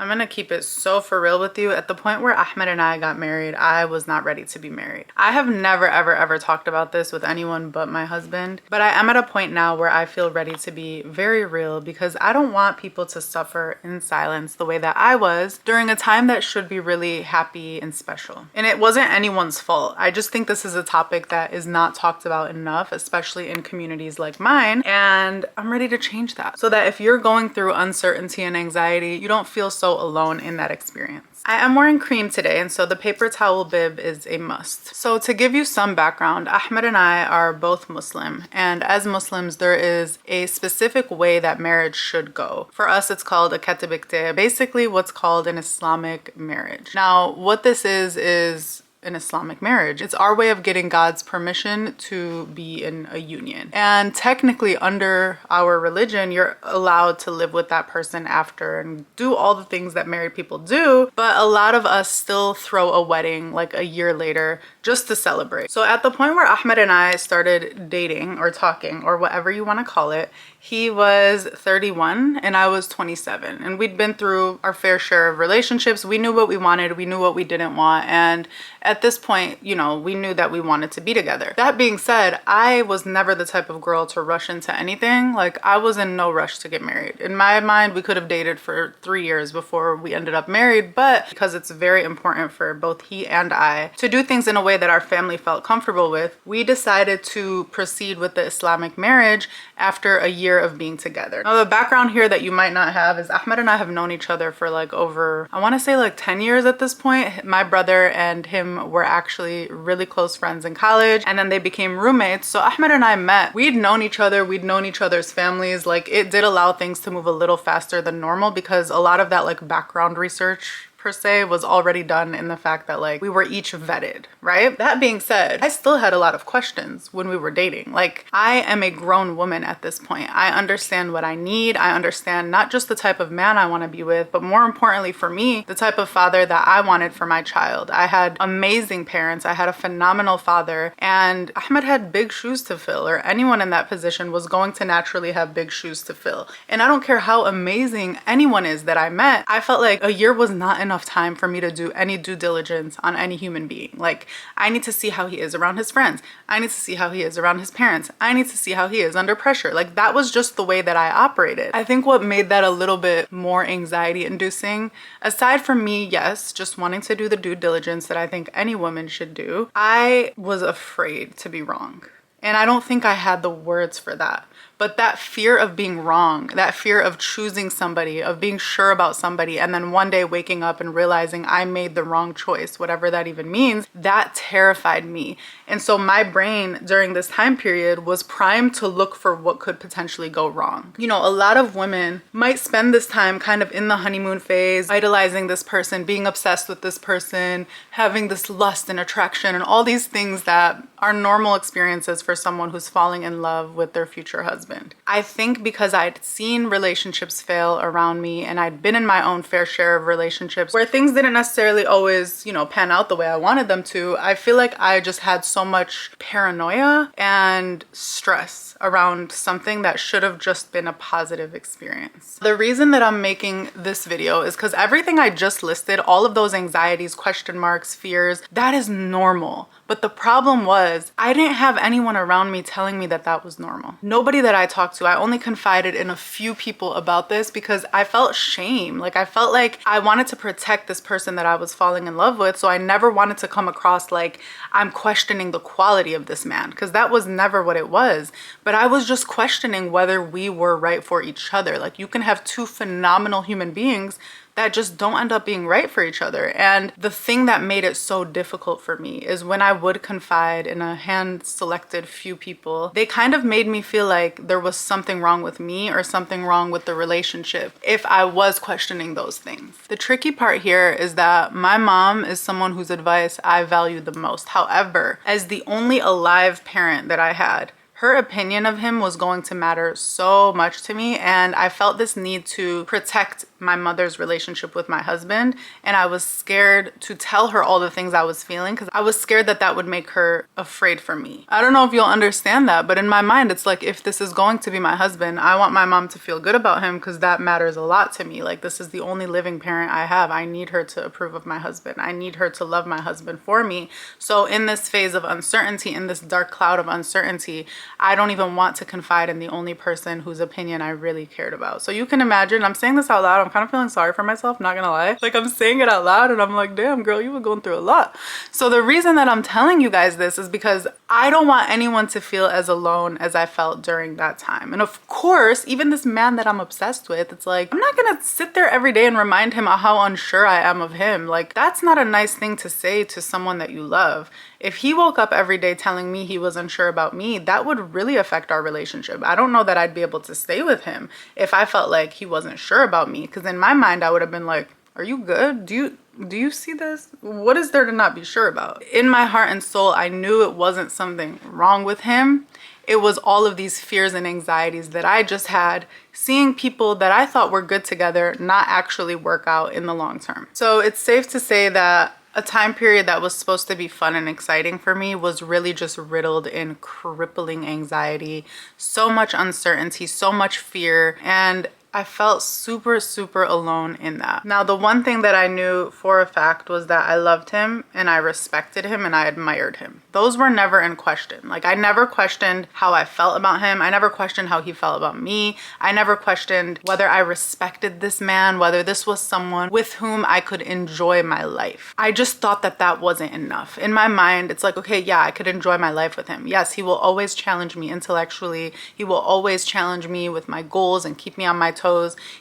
I'm gonna keep it so for real with you. At the point where Ahmed and I got married, I was not ready to be married. I have never ever talked about this with anyone but my husband, but I am at a point now where I feel ready to be very real because I don't want people to suffer in silence the way that I was during a time that should be really happy and special. And it wasn't anyone's fault. I just think this is a topic that is not talked about enough, especially in communities like mine, and I'm ready to change that so that if you're going through uncertainty and anxiety, you don't feel so alone in that experience. I am wearing cream today, and so the paper towel bib is a must. So to give you some background, Ahmed and I are both Muslim, and as Muslims, there is a specific way that marriage should go. For us, it's called a ketebikte, basically what's called an Islamic marriage. Now, what this is an Islamic marriage. It's our way of getting God's permission to be in a union. And technically under our religion, you're allowed to live with that person after and do all the things that married people do, but a lot of us still throw a wedding like a year later just to celebrate. So at the point where Ahmed and I started dating or talking or whatever you want to call it, he was 31 and I was 27, and we'd been through our fair share of relationships. We knew what we wanted, we knew what we didn't want, and at this point, you know, we knew that we wanted to be together. That being said, I was never the type of girl to rush into anything. Like, I was in no rush to get married. In my mind, we could have dated for 3 years before we ended up married, but because it's very important for both he and I to do things in a way that our family felt comfortable with, we decided to proceed with the Islamic marriage after a year of being together. Now, the background here that you might not have is Ahmed and I have known each other for like over, I want to say like 10 years at this point. My brother and him were actually really close friends in college, and then they became roommates. So Ahmed and I met. We'd known each other, we'd known each other's families. Like, it did allow things to move a little faster than normal because a lot of that like background research per se was already done in the fact that like we were each vetted, right? That being said, I still had a lot of questions when we were dating. Like, I am a grown woman at this point. I understand what I need. I understand not just the type of man I want to be with, but more importantly for me, the type of father that I wanted for my child. I had amazing parents. I had a phenomenal father, and Ahmed had big shoes to fill, or anyone in that position was going to naturally have big shoes to fill. And I don't care how amazing anyone is that I met, I felt like a year was not enough time for me to do any due diligence on any human being. Like, I need to see how he is around his friends. I need to see how he is around his parents. I need to see how he is under pressure. Like, that was just the way that I operated. I think what made that a little bit more anxiety inducing, aside from me, yes, just wanting to do the due diligence that I think any woman should do, I was afraid to be wrong. And I don't think I had the words for that. But that fear of being wrong, that fear of choosing somebody, of being sure about somebody, and then one day waking up and realizing I made the wrong choice, whatever that even means, that terrified me. And so my brain during this time period was primed to look for what could potentially go wrong. You know, a lot of women might spend this time kind of in the honeymoon phase, idolizing this person, being obsessed with this person, having this lust and attraction and all these things that are normal experiences for someone who's falling in love with their future husband. I think because I'd seen relationships fail around me, and I'd been in my own fair share of relationships where things didn't necessarily always, you know, pan out the way I wanted them to, I feel like I just had so much paranoia and stress around something that should have just been a positive experience. The reason that I'm making this video is because everything I just listed, all of those anxieties, question marks, fears, that is normal. But the problem was I didn't have anyone around me telling me that that was normal. Nobody that I talked to. I only confided in a few people about this because I felt shame. Like, I felt like I wanted to protect this person that I was falling in love with. So I never wanted to come across like I'm questioning the quality of this man, because that was never what it was. But I was just questioning whether we were right for each other. Like, you can have two phenomenal human beings that just don't end up being right for each other. And the thing that made it so difficult for me is when I would confide in a hand-selected few people, they kind of made me feel like there was something wrong with me or something wrong with the relationship if I was questioning those things. The tricky part here is that my mom is someone whose advice I value the most. However, as the only alive parent that I had, her opinion of him was going to matter so much to me, and I felt this need to protect my mother's relationship with my husband, and I was scared to tell her all the things I was feeling because I was scared that that would make her afraid for me. I don't know if you'll understand that, but in my mind it's like, if this is going to be my husband, I want my mom to feel good about him because that matters a lot to me. Like, this is the only living parent I have. I need her to approve of my husband. I need her to love my husband for me. So in this phase of uncertainty, in this dark cloud of uncertainty, I don't even want to confide in the only person whose opinion I really cared about. So you can imagine, I'm saying this out loud, I'm kind of feeling sorry for myself, not gonna lie. Like, I'm saying it out loud and I'm like, damn girl, you were going through a lot. So the reason that I'm telling you guys this is because I don't want anyone to feel as alone as I felt during that time. And of course, even this man that I'm obsessed with, it's like, I'm not gonna sit there every day and remind him of how unsure I am of him. Like, that's not a nice thing to say to someone that you love. If he woke up every day telling me he was unsure about me, that would really affect our relationship. I don't know that I'd be able to stay with him if I felt like he wasn't sure about me. Because in my mind, I would have been like, are you good? Do you see this? What is there to not be sure about? In my heart and soul, I knew it wasn't something wrong with him. It was all of these fears and anxieties that I just had, seeing people that I thought were good together not actually work out in the long term. So it's safe to say that a time period that was supposed to be fun and exciting for me was really just riddled in crippling anxiety, so much uncertainty, so much fear, and I felt super, super alone in that. Now, the one thing that I knew for a fact was that I loved him and I respected him and I admired him. Those were never in question. Like, I never questioned how I felt about him. I never questioned how he felt about me. I never questioned whether I respected this man, whether this was someone with whom I could enjoy my life. I just thought that that wasn't enough. In my mind, it's like, okay, yeah, I could enjoy my life with him. Yes, he will always challenge me intellectually. He will always challenge me with my goals and keep me on my toes.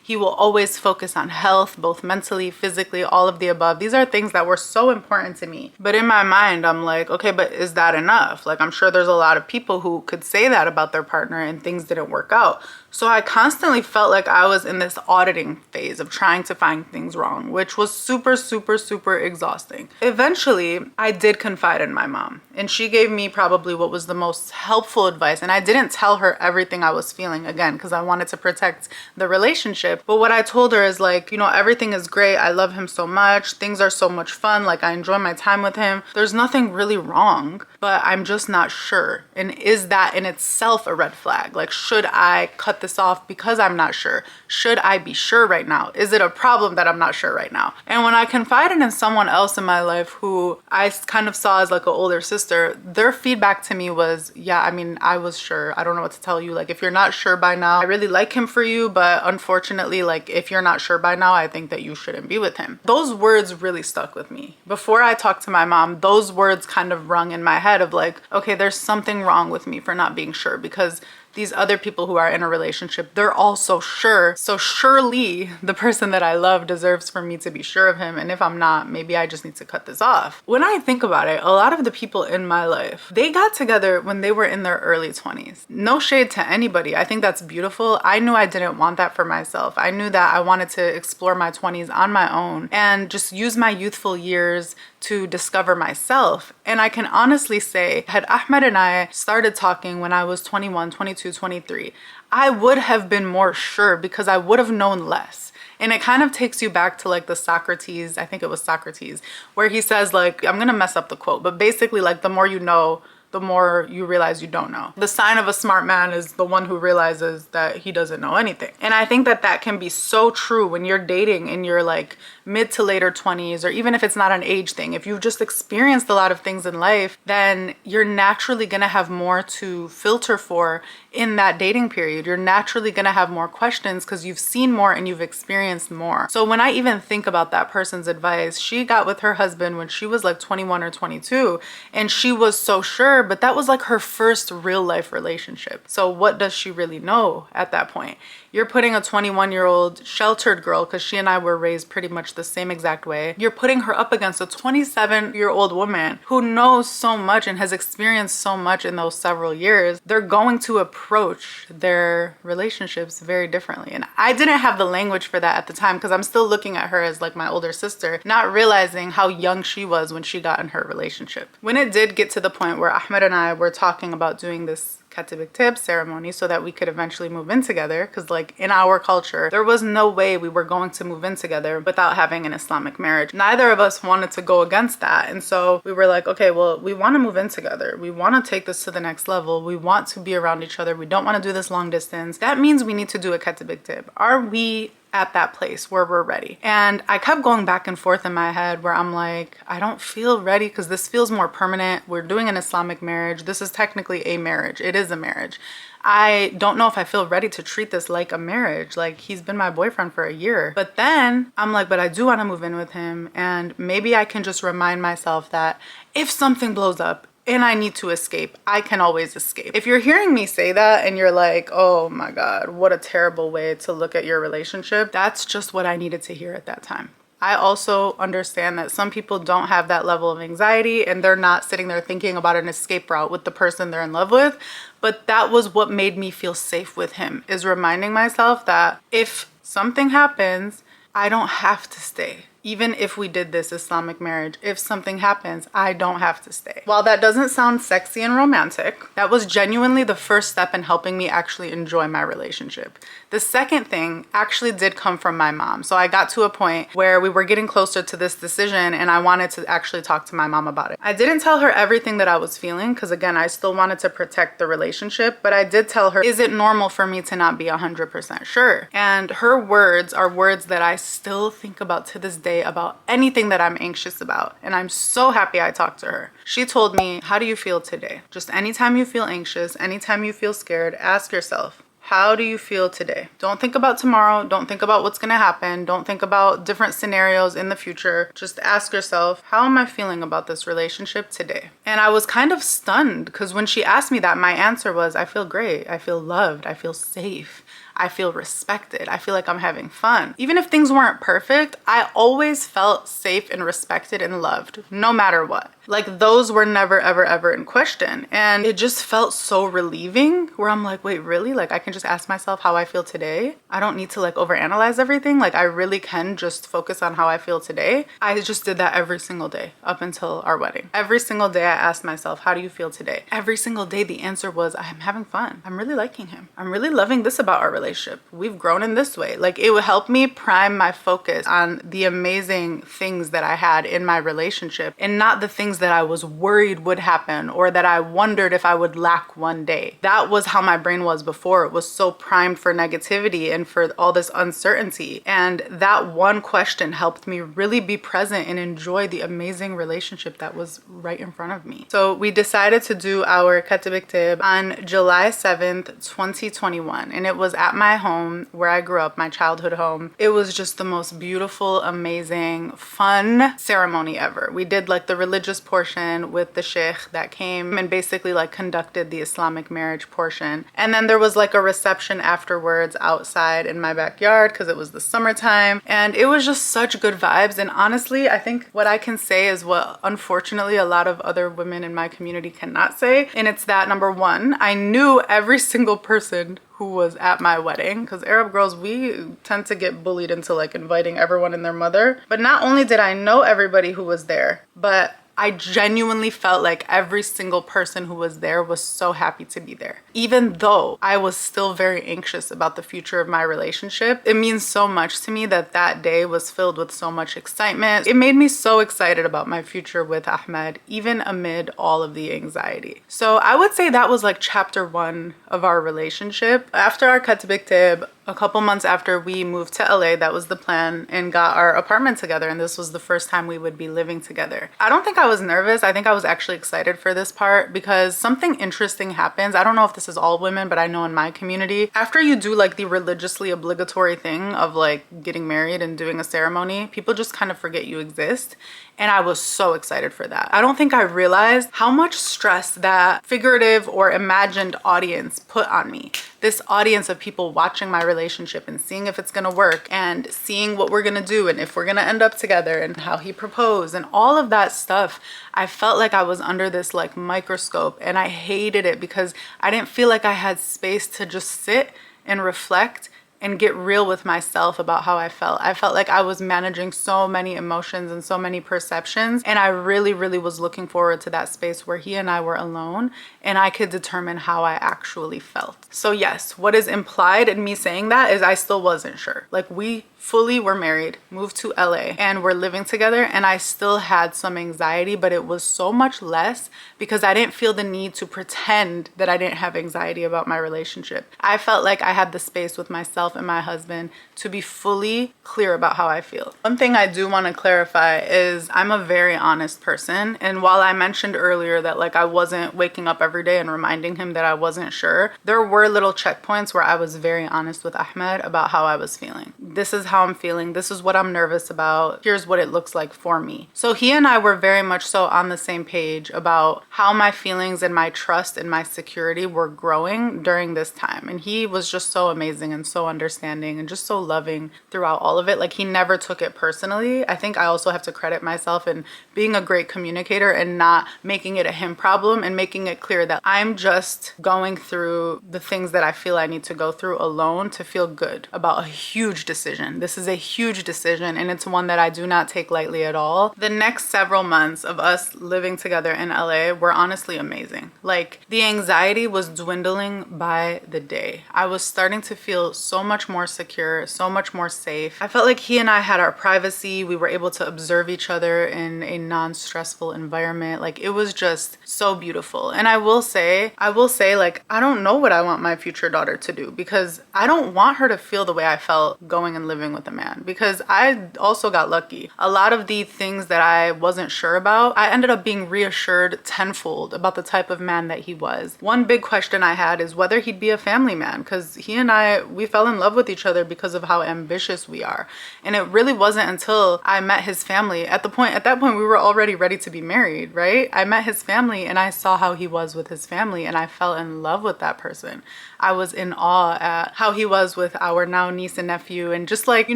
He will always focus on health, both mentally, physically, all of the above. These are things that were so important to me. But in my mind, I'm like, okay, but is that enough? Like, I'm sure there's a lot of people who could say that about their partner and things didn't work out. So I constantly felt like I was in this auditing phase of trying to find things wrong, which was super, super, super exhausting. Eventually, I did confide in my mom, and she gave me probably what was the most helpful advice. And I didn't tell her everything I was feeling, again, because I wanted to protect the relationship. But what I told her is like, you know, everything is great. I love him so much. Things are so much fun. Like, I enjoy my time with him. There's nothing really wrong, but I'm just not sure. And is that in itself a red flag? Like, should I cut this off because I'm not sure? Should I be sure right now? Is it a problem that I'm not sure right now? And when I confided in someone else in my life who I kind of saw as like an older sister, their feedback to me was, yeah, I mean, I was sure. I don't know what to tell you. Like, if you're not sure by now, I really like him for you, but unfortunately, like, if you're not sure by now, I think that you shouldn't be with him. Those words really stuck with me. Before I talked to my mom, those words kind of rung in my head of like, okay, there's something wrong with me for not being sure, because these other people who are in a relationship, they're all so sure. So surely the person that I love deserves for me to be sure of him. And if I'm not, maybe I just need to cut this off. When I think about it, a lot of the people in my life, they got together when they were in their early 20s. No shade to anybody. I think that's beautiful. I knew I didn't want that for myself. I knew that I wanted to explore my 20s on my own and just use my youthful years to discover myself. And I can honestly say, had Ahmed and I started talking when I was 21, 22, 23, I would have been more sure because I would have known less. And it kind of takes you back to like the Socrates, I think it was Socrates, where he says, like, I'm gonna mess up the quote, but basically like, the more you know, the more you realize you don't know. The sign of a smart man is the one who realizes that he doesn't know anything. And I think that that can be so true when you're dating in your like mid to later 20s, or even if it's not an age thing. If you've just experienced a lot of things in life, then you're naturally gonna have more to filter for in that dating period. You're naturally gonna have more questions because you've seen more and you've experienced more. So when I even think about that person's advice, she got with her husband when she was like 21 or 22, and she was so sure, but that was like her first real life relationship. So what does she really know at that point? You're putting a 21-year-old sheltered girl, because she and I were raised pretty much the same exact way. You're putting her up against a 27-year-old woman who knows so much and has experienced so much in those several years. They're going to approach their relationships very differently. And I didn't have the language for that at the time because I'm still looking at her as like my older sister, not realizing how young she was when she got in her relationship. When it did get to the point where Ahmed and I were talking about doing this ketibik ceremony so that we could eventually move in together, because like in our culture there was no way we were going to move in together without having an Islamic marriage. Neither of us wanted to go against that, and so we were like, okay, well, we want to move in together, we want to take this to the next level, we want to be around each other, we don't want to do this long distance. That means we need to do a ketibik. Are we at that place where we're ready? And I kept going back and forth in my head where I'm like, I don't feel ready because this feels more permanent. We're doing an Islamic marriage. This is technically a marriage. It is a marriage. I don't know if I feel ready to treat this like a marriage. Like, he's been my boyfriend for a year. But then I'm like, but I do want to move in with him. And maybe I can just remind myself that if something blows up and I need to escape, I can always escape. If you're hearing me say that and you're like, oh my God, what a terrible way to look at your relationship, that's just what I needed to hear at that time. I also understand that some people don't have that level of anxiety and they're not sitting there thinking about an escape route with the person they're in love with. But that was what made me feel safe with him, is reminding myself that if something happens, I don't have to stay. Even if we did this Islamic marriage, if something happens, I don't have to stay. While that doesn't sound sexy and romantic, that was genuinely the first step in helping me actually enjoy my relationship. The second thing actually did come from my mom. So I got to a point where we were getting closer to this decision and I wanted to actually talk to my mom about it. I didn't tell her everything that I was feeling because, again, I still wanted to protect the relationship, but I did tell her, is it normal for me to not be 100% sure? And her words are words that I still think about to this day about anything that I'm anxious about. And I'm so happy I talked to her. She told me, how do you feel today? Just anytime you feel anxious, anytime you feel scared, ask yourself, how do you feel today? Don't think about tomorrow. Don't think about what's gonna happen. Don't think about different scenarios in the future. Just ask yourself, how am I feeling about this relationship today? And I was kind of stunned because when she asked me that, my answer was, I feel great. I feel loved. I feel safe. I feel respected. I feel like I'm having fun. Even if things weren't perfect, I always felt safe and respected and loved, no matter what. Like, those were never, ever, ever in question. And it just felt so relieving where I'm like, wait, really? Like, I can just ask myself how I feel today? I don't need to like overanalyze everything. Like, I really can just focus on how I feel today. I just did that every single day up until our wedding. Every single day I asked myself, how do you feel today? Every single day the answer was, I'm having fun. I'm really liking him. I'm really loving this about our relationship. We've grown in this way. Like, it would help me prime my focus on the amazing things that I had in my relationship and not the things that I was worried would happen or that I wondered if I would lack one day. That was how my brain was before. It was so primed for negativity and for all this uncertainty. And that one question helped me really be present and enjoy the amazing relationship that was right in front of me. So we decided to do our ketibik tib on July 7th, 2021. And it was at my home where I grew up, my childhood home. It was just the most beautiful, amazing, fun ceremony ever. We did like the religious portion with the sheikh that came and basically like conducted the Islamic marriage portion. And then there was like a reception afterwards outside in my backyard because it was the summertime. And it was just such good vibes. And honestly, I think what I can say is what unfortunately a lot of other women in my community cannot say. And it's that, number one, I knew every single person who was at my wedding, because Arab girls, we tend to get bullied into like inviting everyone and their mother. But not only did I know everybody who was there, but I genuinely felt like every single person who was there was so happy to be there. Even though I was still very anxious about the future of my relationship, it means so much to me that that day was filled with so much excitement. It made me so excited about my future with Ahmed, even amid all of the anxiety. So I would say that was like chapter 1 of our relationship. After our ketibik tib, a couple months after we moved to LA, that was the plan, and got our apartment together, and this was the first time we would be living together. I don't think I was nervous. I think I was actually excited for this part because something interesting happens. I don't know if this is all women, but I know in my community, after you do like the religiously obligatory thing of like getting married and doing a ceremony, people just kind of forget you exist. And I was so excited for that. I don't think I realized how much stress that figurative or imagined audience put on me. This audience of people watching my relationship and seeing if it's gonna work and seeing what we're gonna do and if we're gonna end up together and how he proposed and all of that stuff. I felt like I was under this like microscope, and I hated it because I didn't feel like I had space to just sit and reflect and get real with myself about how I felt. I felt like I was managing so many emotions and so many perceptions, and I really, really was looking forward to that space where he and I were alone and I could determine how I actually felt. So yes, what is implied in me saying that is I still wasn't sure. Like, we fully were married, moved to LA, and we're living together, and I still had some anxiety, but it was so much less because I didn't feel the need to pretend that I didn't have anxiety about my relationship. I felt like I had the space with myself and my husband to be fully clear about how I feel. One thing I do want to clarify is I'm a very honest person, and while I mentioned earlier that like I wasn't waking up every day and reminding him that I wasn't sure, there were little checkpoints where I was very honest with Ahmed about how I was feeling. This is how I'm feeling. This is what I'm nervous about. Here's what it looks like for me. So he and I were very much so on the same page about how my feelings and my trust and my security were growing during this time. And he was just so amazing and so understanding and just so loving throughout all of it. Like, he never took it personally. I think I also have to credit myself in being a great communicator and not making it a him problem and making it clear that I'm just going through the things that I feel I need to go through alone to feel good about a huge decision. This is a huge decision, and it's one that I do not take lightly at all. The next several months of us living together in LA were honestly amazing. Like, the anxiety was dwindling by the day. I was starting to feel so much more secure, so much more safe. I felt like he and I had our privacy. We were able to observe each other in a non-stressful environment. Like, it was just so beautiful. And I will say, like, I don't know what I want my future daughter to do, because I don't want her to feel the way I felt going and living with a man, because I also got lucky. A lot of the things that I wasn't sure about, I ended up being reassured tenfold about the type of man that he was. One big question I had is whether he'd be a family man, because he and I, we fell in love with each other because of how ambitious we are. And it really wasn't until I met his family. At that point we were already ready to be married, right? I met his family and I saw how he was with his family, and I fell in love with that person. I was in awe at how he was with our now niece and nephew, and just like, you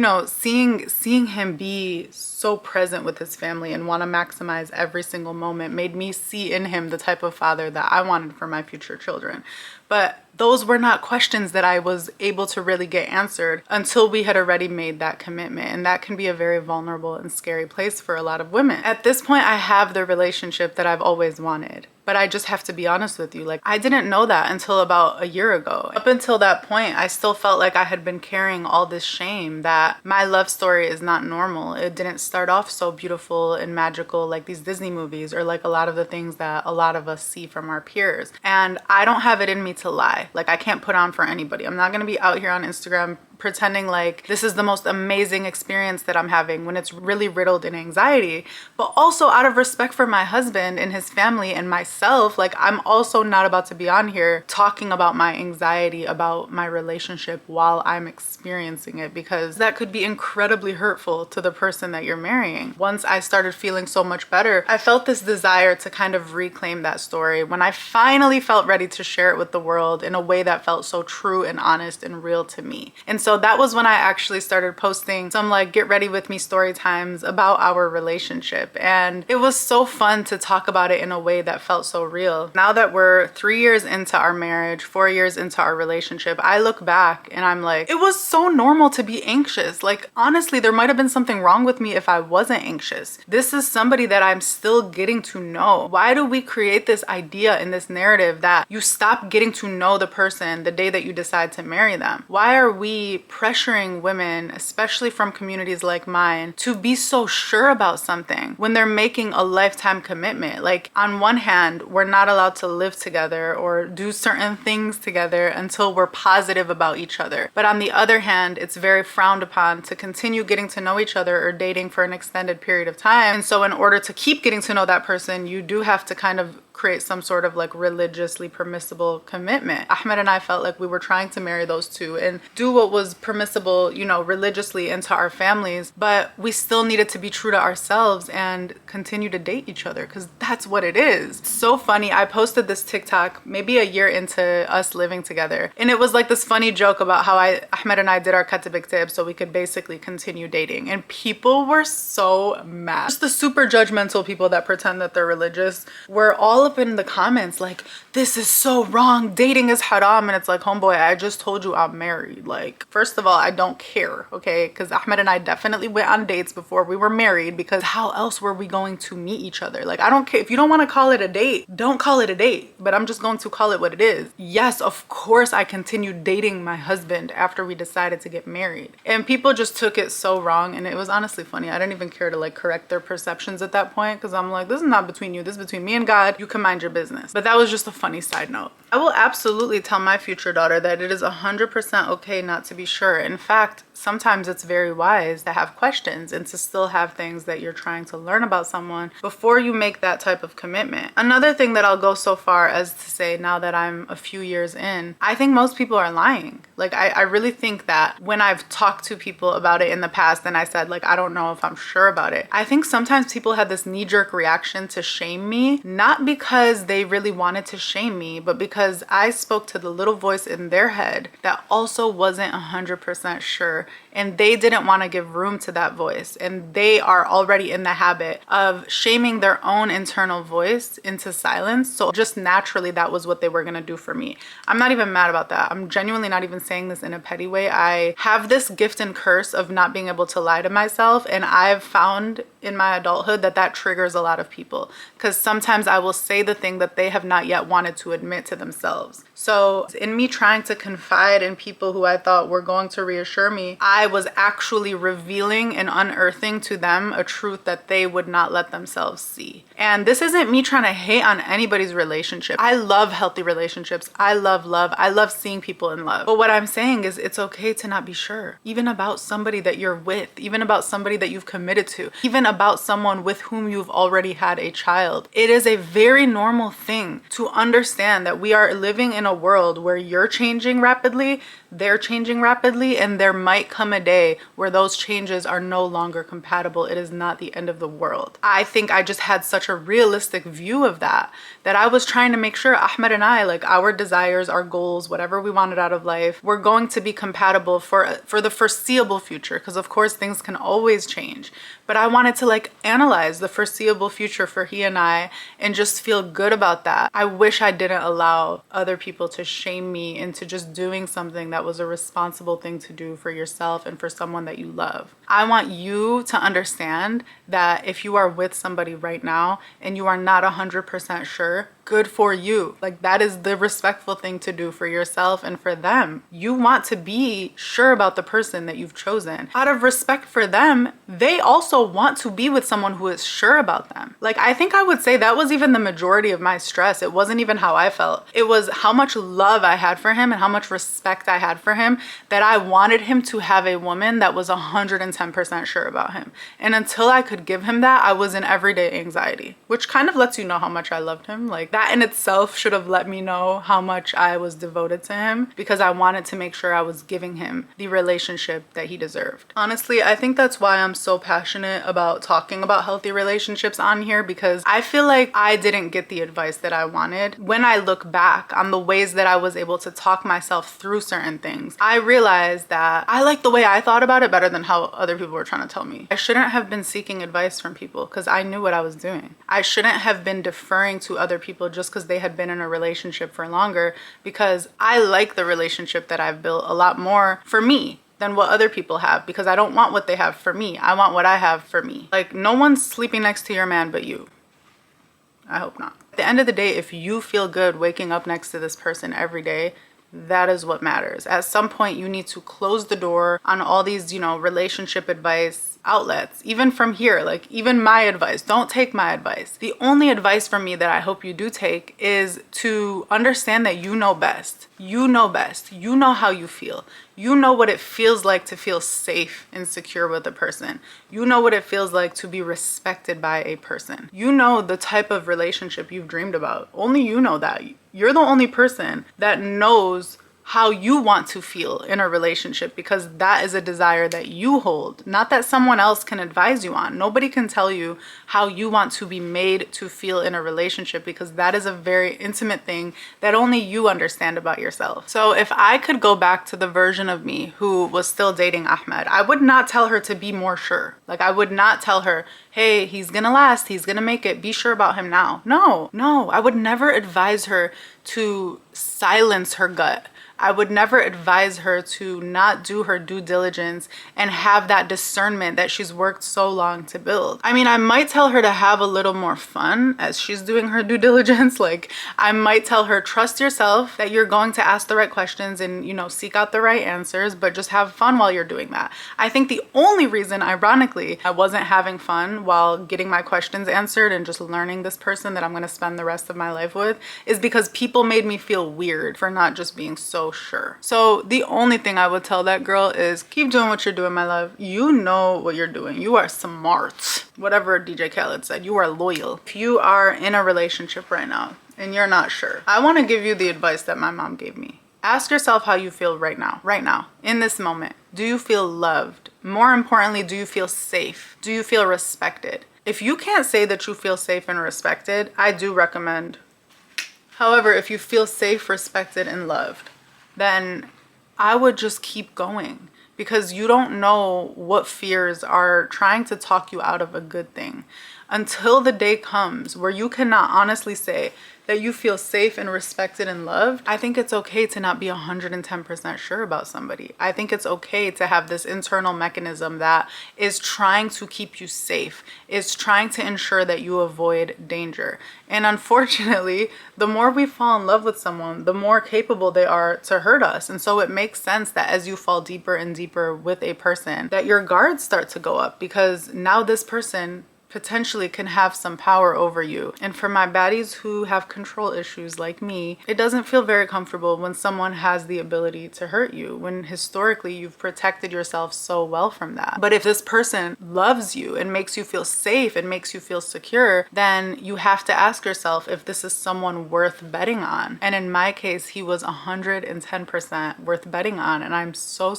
know, seeing him be so present with his family and want to maximize every single moment made me see in him the type of father that I wanted for my future children. But those were not questions that I was able to really get answered until we had already made that commitment. And that can be a very vulnerable and scary place for a lot of women. At this point, I have the relationship that I've always wanted. But I just have to be honest with you, like, I didn't know that until about a year ago. Up until that point, I still felt like I had been carrying all this shame that my love story is not normal. It didn't start off so beautiful and magical like these Disney movies, or like a lot of the things that a lot of us see from our peers. And I don't have it in me to lie. Like, I can't put on for anybody. I'm not gonna be out here on Instagram pretending like this is the most amazing experience that I'm having when it's really riddled in anxiety. But also, out of respect for my husband and his family and myself, like, I'm also not about to be on here talking about my anxiety about my relationship while I'm experiencing it, because that could be incredibly hurtful to the person that you're marrying. Once I started feeling so much better, I felt this desire to kind of reclaim that story when I finally felt ready to share it with the world in a way that felt so true and honest and real to me. And so that was when I actually started posting some like get ready with me story times about our relationship. And it was so fun to talk about it in a way that felt so real. Now that we're 3 years into our marriage, 4 years into our relationship, I look back and I'm like, it was so normal to be anxious. Like, honestly, there might have been something wrong with me if I wasn't anxious. This is somebody that I'm still getting to know. Why do we create this idea in this narrative that you stop getting to know the person the day that you decide to marry them? Why are we pressuring women, especially from communities like mine, to be so sure about something when they're making a lifetime commitment? Like, on one hand, we're not allowed to live together or do certain things together until we're positive about each other. But on the other hand, it's very frowned upon to continue getting to know each other or dating for an extended period of time. And so in order to keep getting to know that person, you do have to kind of create some sort of like religiously permissible commitment. Ahmed and I felt like we were trying to marry those two and do what was permissible, you know, religiously into our families, but we still needed to be true to ourselves and continue to date each other, because that's what it is. It's so funny. I posted this TikTok maybe a year into us living together, and it was like this funny joke about how Ahmed and I did our katibik tib so we could basically continue dating, and people were so mad. Just the super judgmental people that pretend that they're religious were all up in the comments like, this is so wrong, dating is haram. And it's like, homeboy, I just told you I'm married. Like, first of all, I don't care, okay? Because Ahmed and I definitely went on dates before we were married, because how else were we going to meet each other? Like, I don't care. If you don't want to call it a date, don't call it a date, but I'm just going to call it what it is. Yes, of course I continued dating my husband after we decided to get married. And people just took it so wrong, and it was honestly funny. I didn't even care to like correct their perceptions at that point, because I'm like, this is not between you, this is between me and God. You can mind your business. But that was just a funny side note. I will absolutely tell my future daughter that it is 100% okay not to be sure. In fact, sometimes it's very wise to have questions and to still have things that you're trying to learn about someone before you make that type of commitment. Another thing that I'll go so far as to say, now that I'm a few years in, I think most people are lying. Like, I really think that when I've talked to people about it in the past and I said, like, I don't know if I'm sure about it, I think sometimes people had this knee-jerk reaction to shame me, not because they really wanted to shame me, but because I spoke to the little voice in their head that also wasn't 100% sure, and they didn't want to give room to that voice, and they are already in the habit of shaming their own internal voice into silence. So just naturally, that was what they were going to do for me. I'm not even mad about that. I'm genuinely not even saying this in a petty way. I have this gift and curse of not being able to lie to myself, and I've found in my adulthood that that triggers a lot of people, because sometimes I will say the thing that they have not yet wanted to admit to themselves. So in me trying to confide in people who I thought were going to reassure me, I was actually revealing and unearthing to them a truth that they would not let themselves see. And this isn't me trying to hate on anybody's relationship. I love healthy relationships. I love love. I love seeing people in love. But what I'm saying is, it's okay to not be sure, even about somebody that you're with, even about somebody that you've committed to, even about someone with whom you've already had a child. It is a very normal thing to understand that we are living in a world where you're changing rapidly, they're changing rapidly, and there might come a day where those changes are no longer compatible. It is not the end of the world. I think I just had such a realistic view of that I was trying to make sure Ahmed and I, like, our desires, our goals, whatever we wanted out of life, were going to be compatible for the foreseeable future, because of course things can always change. But I wanted to like analyze the foreseeable future for he and I and just feel good about that. I wish I didn't allow other people to shame me into just doing something that was a responsible thing to do for yourself and for someone that you love. I want you to understand that if you are with somebody right now and you are not 100% sure, good for you. Like, that is the respectful thing to do for yourself and for them. You want to be sure about the person that you've chosen. Out of respect for them, they also want to be with someone who is sure about them. Like, I think I would say that was even the majority of my stress. It wasn't even how I felt. It was how much love I had for him and how much respect I had for him, that I wanted him to have a woman that was 110% sure about him. And until I could give him that, I was in everyday anxiety, which kind of lets you know how much I loved him. Like, that in itself should have let me know how much I was devoted to him, because I wanted to make sure I was giving him the relationship that he deserved. Honestly, I think that's why I'm so passionate about talking about healthy relationships on here, because I feel like I didn't get the advice that I wanted. When I look back on the ways that I was able to talk myself through certain things, I realized that I like the way I thought about it better than how other people were trying to tell me. I shouldn't have been seeking advice from people because I knew what I was doing. I shouldn't have been deferring to other people just because they had been in a relationship for longer, because I like the relationship that I've built a lot more for me than what other people have, because I don't want what they have for me. I want what I have for me. Like, no one's sleeping next to your man but you. I hope not. At the end of the day, if you feel good waking up next to this person every day, that is what matters. At some point, you need to close the door on all these, relationship advice outlets. Even from here, like, even my advice, don't take my advice. The only advice from me that I hope you do take is to understand that you know best. You know best. You know how you feel. You know what it feels like to feel safe and secure with a person. You know what it feels like to be respected by a person. You know the type of relationship you've dreamed about. Only you know that. You're the only person that knows how you want to feel in a relationship, because that is a desire that you hold, not that someone else can advise you on. Nobody can tell you how you want to be made to feel in a relationship, because that is a very intimate thing that only you understand about yourself. So if I could go back to the version of me who was still dating Ahmed, I would not tell her to be more sure. Like, I would not tell her, hey, he's gonna last, he's gonna make it, be sure about him now. No, I would never advise her to silence her gut. I would never advise her to not do her due diligence and have that discernment that she's worked so long to build. I mean, I might tell her to have a little more fun as she's doing her due diligence. Like, I might tell her, trust yourself, that you're going to ask the right questions and, you know, seek out the right answers, but just have fun while you're doing that. I think the only reason, ironically, I wasn't having fun while getting my questions answered and just learning this person that I'm going to spend the rest of my life with is because people made me feel weird for not just being so sure. So the only thing I would tell that girl is keep doing what you're doing, my love. You know what you're doing. You are smart. Whatever DJ Khaled said, you are loyal. If you are in a relationship right now and you're not sure, I want to give you the advice that my mom gave me. Ask yourself how you feel right now, in this moment. Do you feel loved? More importantly, do you feel safe? Do you feel respected? If you can't say that you feel safe and respected, I do recommend. However, if you feel safe, respected, and loved, then I would just keep going, because you don't know what fears are trying to talk you out of a good thing until the day comes where you cannot honestly say that you feel safe and respected and loved. I think it's okay to not be 110% sure about somebody. I think it's okay to have this internal mechanism that is trying to keep you safe, is trying to ensure that you avoid danger. And unfortunately, the more we fall in love with someone, the more capable they are to hurt us. And so it makes sense that as you fall deeper and deeper with a person, that your guards start to go up, because now this person potentially can have some power over you. And for my baddies who have control issues like me, it doesn't feel very comfortable when someone has the ability to hurt you, when historically you've protected yourself so well from that. But if this person loves you and makes you feel safe and makes you feel secure, then you have to ask yourself if this is someone worth betting on. And in my case, he was 110% worth betting on. And I'm so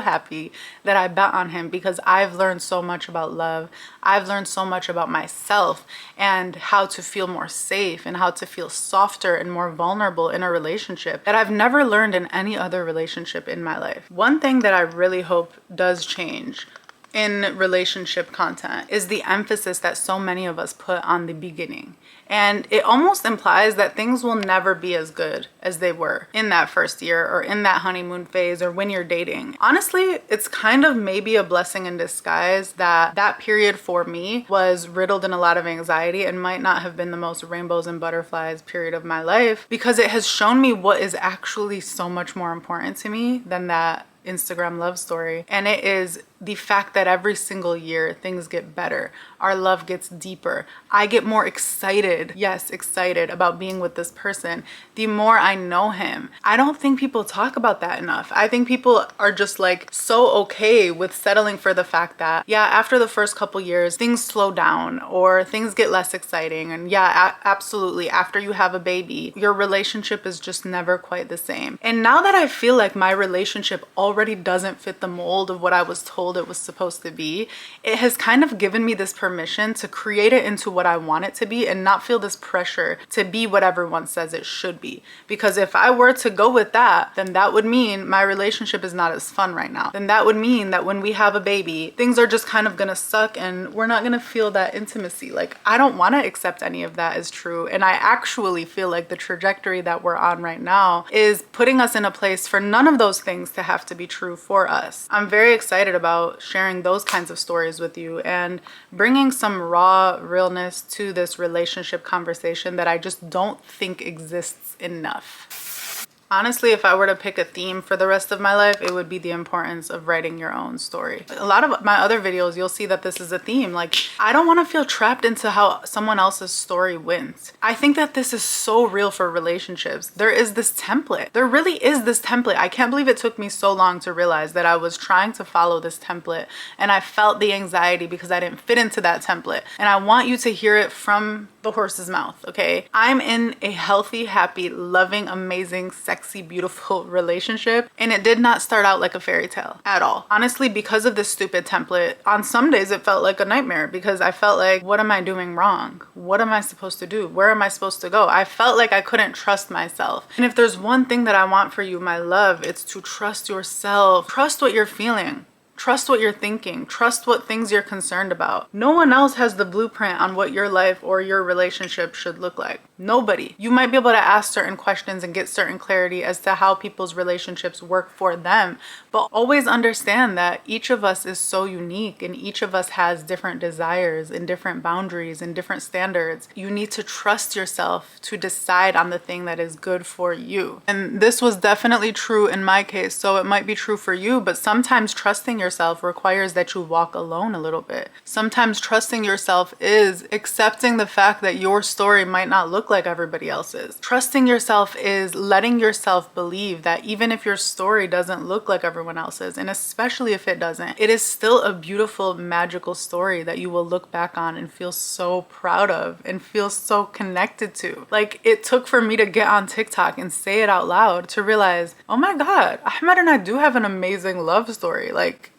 happy that I bet on him, because I've learned so much about love. I've learned so much about myself and how to feel more safe and how to feel softer and more vulnerable in a relationship that I've never learned in any other relationship in my life. One thing that I really hope does change in relationship content is the emphasis that so many of us put on the beginning. And it almost implies that things will never be as good as they were in that first year or in that honeymoon phase or when you're dating. Honestly, it's kind of maybe a blessing in disguise that that period for me was riddled in a lot of anxiety and might not have been the most rainbows and butterflies period of my life, because it has shown me what is actually so much more important to me than that Instagram love story. And it is the fact that every single year things get better. Our love gets deeper. I get more excited, yes, excited about being with this person the more I know him. I don't think people talk about that enough. I think people are just like so okay with settling for the fact that, yeah, after the first couple years, things slow down or things get less exciting. And yeah, absolutely, after you have a baby, your relationship is just never quite the same. And now that I feel like my relationship already doesn't fit the mold of what I was told it was supposed to be, it has kind of given me this permission to create it into what I want it to be and not feel this pressure to be what everyone says it should be. Because if I were to go with that, then that would mean my relationship is not as fun right now. Then that would mean that when we have a baby, things are just kind of gonna suck and we're not gonna feel that intimacy. Like, I don't want to accept any of that as true. And I actually feel like the trajectory that we're on right now is putting us in a place for none of those things to have to be true for us. I'm very excited about sharing those kinds of stories with you and bringing some raw realness to this relationship conversation that I just don't think exists enough. Honestly, if I were to pick a theme for the rest of my life, it would be the importance of writing your own story. A lot of my other videos, you'll see that this is a theme. Like, I don't want to feel trapped into how someone else's story went. I think that this is so real for relationships. There is this template. There really is this template. I can't believe it took me so long to realize that I was trying to follow this template and I felt the anxiety because I didn't fit into that template. And I want you to hear it from the horse's mouth, okay? I'm in a healthy, happy, loving, amazing, sexy sexy, beautiful relationship. And it did not start out like a fairy tale at all. Honestly, because of this stupid template, on some days it felt like a nightmare because I felt like, what am I doing wrong? What am I supposed to do? Where am I supposed to go? I felt like I couldn't trust myself. And if there's one thing that I want for you, my love, it's to trust yourself. Trust what you're feeling. Trust what you're thinking. Trust what things you're concerned about. No one else has the blueprint on what your life or your relationship should look like. Nobody. You might be able to ask certain questions and get certain clarity as to how people's relationships work for them, but always understand that each of us is so unique and each of us has different desires and different boundaries and different standards. You need to trust yourself to decide on the thing that is good for you. And this was definitely true in my case, so it might be true for you, but sometimes trusting yourself requires that you walk alone a little bit. Sometimes trusting yourself is accepting the fact that your story might not look like everybody else's. Trusting yourself is letting yourself believe that even if your story doesn't look like everyone else's, and especially if it doesn't, it is still a beautiful, magical story that you will look back on and feel so proud of and feel so connected to. Like, it took for me to get on TikTok and say it out loud to realize, oh my God, Ahmed and I do have an amazing love story. Like,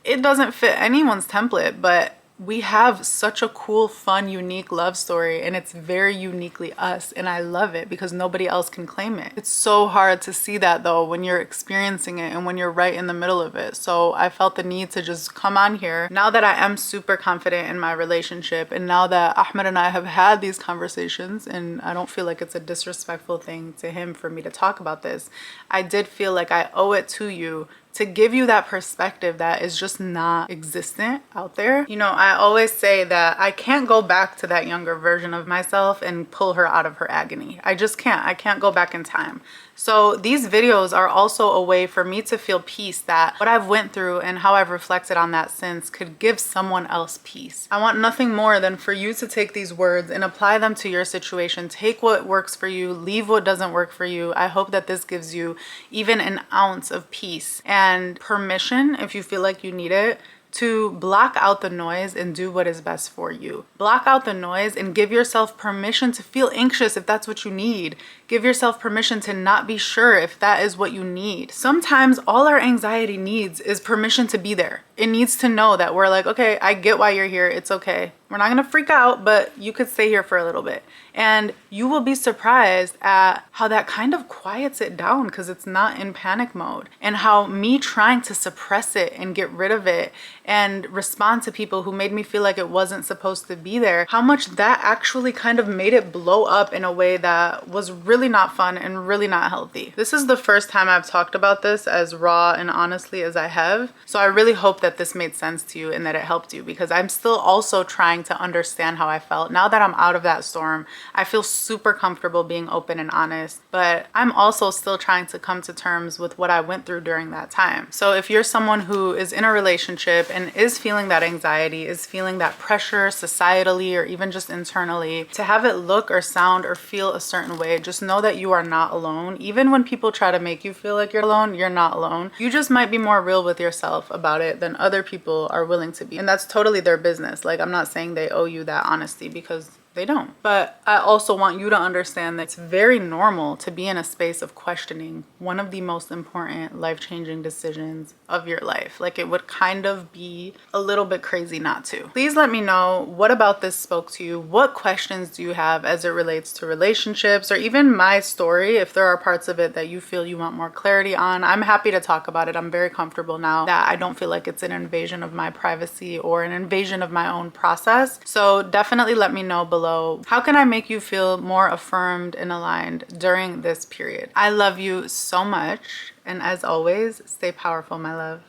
it doesn't fit anyone's template, but we have such a cool, fun, unique love story, and it's very uniquely us, and I love it because nobody else can claim it. It's so hard to see that though when you're experiencing it and when you're right in the middle of it. So I felt the need to just come on here now that I am super confident in my relationship, and now that Ahmed and I have had these conversations, and I don't feel like it's a disrespectful thing to him for me to talk about this. I did feel like I owe it to you to give you that perspective that is just not existent out there. You know, I always say that I can't go back to that younger version of myself and pull her out of her agony. I just can't. I can't go back in time. So these videos are also a way for me to feel peace that what I've went through and how I've reflected on that since could give someone else peace. I want nothing more than for you to take these words and apply them to your situation. Take what works for you, leave what doesn't work for you. I hope that this gives you even an ounce of peace and permission, if you feel like you need it, to block out the noise and do what is best for you. Block out the noise and give yourself permission to feel anxious if that's what you need. Give yourself permission to not be sure if that is what you need. Sometimes all our anxiety needs is permission to be there. It needs to know that we're like, okay, I get why you're here. It's okay. We're not gonna freak out, but you could stay here for a little bit. And you will be surprised at how that kind of quiets it down because it's not in panic mode. And how me trying to suppress it and get rid of it and respond to people who made me feel like it wasn't supposed to be there, how much that actually kind of made it blow up in a way that was really not fun and really not healthy. This is the first time I've talked about this as raw and honestly as I have. So I really hope that this made sense to you and that it helped you, because I'm still also trying to understand how I felt. Now that I'm out of that storm, I feel super comfortable being open and honest, but I'm also still trying to come to terms with what I went through during that time. So if you're someone who is in a relationship and is feeling that anxiety, is feeling that pressure societally or even just internally to have it look or sound or feel a certain way, just know that you are not alone. Even when people try to make you feel like you're alone, you're not alone. You just might be more real with yourself about it than other people are willing to be. And that's totally their business. Like, I'm not saying they owe you that honesty, because they don't. But I also want you to understand that it's very normal to be in a space of questioning one of the most important life-changing decisions of your life. Like, it would kind of be a little bit crazy not to. Please let me know, what about this spoke to you? What questions do you have as it relates to relationships or even my story? If there are parts of it that you feel you want more clarity on, I'm happy to talk about it. I'm very comfortable now that I don't feel like it's an invasion of my privacy or an invasion of my own process. So definitely let me know below, how can I make you feel more affirmed and aligned during this period? I love you so much. And as always, stay powerful, my love.